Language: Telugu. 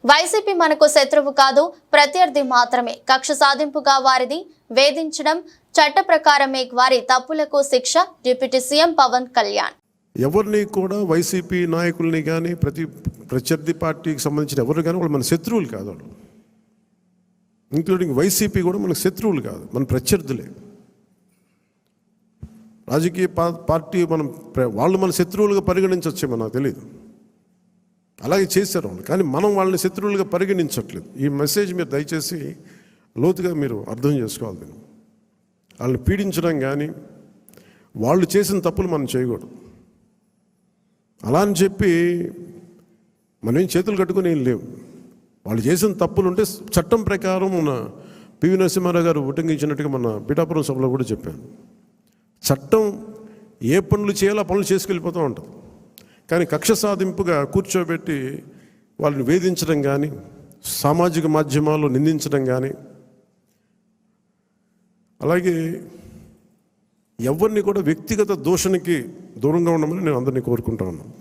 వైసీపీ మనకు శత్రువు కాదు, ప్రత్యర్థి మాత్రమే. కక్ష సాధింపుగా వారిది వేధించడం, చట్ట ప్రకారమే వారి తప్పులకు శిక్ష. Deputy CM Pawan Kalyan. ఎవరిని కూడా వైసీపీ నాయకుల్ని కానీ ప్రత్యర్థి పార్టీకి సంబంధించిన ఎవరు కానీ వాళ్ళు మన శత్రువులు కాదు. వాళ్ళు ఇంక్లూడింగ్ వైసీపీ కూడా మనకు శత్రువులు కాదు, మన ప్రత్యర్థులే. రాజకీయ పార్టీ వాళ్ళు మన శత్రువులుగా పరిగణించవచ్చేమో నాకు తెలియదు, అలాగే చేశారు వాళ్ళు. కానీ మనం వాళ్ళని శత్రువులుగా పరిగణించట్లేదు. ఈ మెసేజ్ మీరు దయచేసి లోతుగా మీరు అర్థం చేసుకోవాలి. వాళ్ళని పీడించడం కానీ వాళ్ళు చేసిన తప్పులు మనం చేయకూడదు. అలా అని చెప్పి మనం ఏం చేతులు కట్టుకుని ఏం లేవు. వాళ్ళు చేసిన తప్పులు ఉంటే చట్టం ప్రకారం మన పివి నరసింహారావు గారు ఉటంకించినట్టుగా మన పిఠాపురం సభలో కూడా చెప్పాను. చట్టం ఏ పనులు చేయాలో ఆ పనులు చేసుకెళ్ళిపోతూ ఉంటుంది. కానీ కక్ష సాధింపుగా కూర్చోబెట్టి వాళ్ళని వేధించడం కానీ, సామాజిక మాధ్యమాల్లో నిందించడం కానీ, అలాగే ఎవరిని కూడా వ్యక్తిగత దూషణకి దూరంగా ఉండమని నేను అందరినీ కోరుకుంటా ఉన్నాను.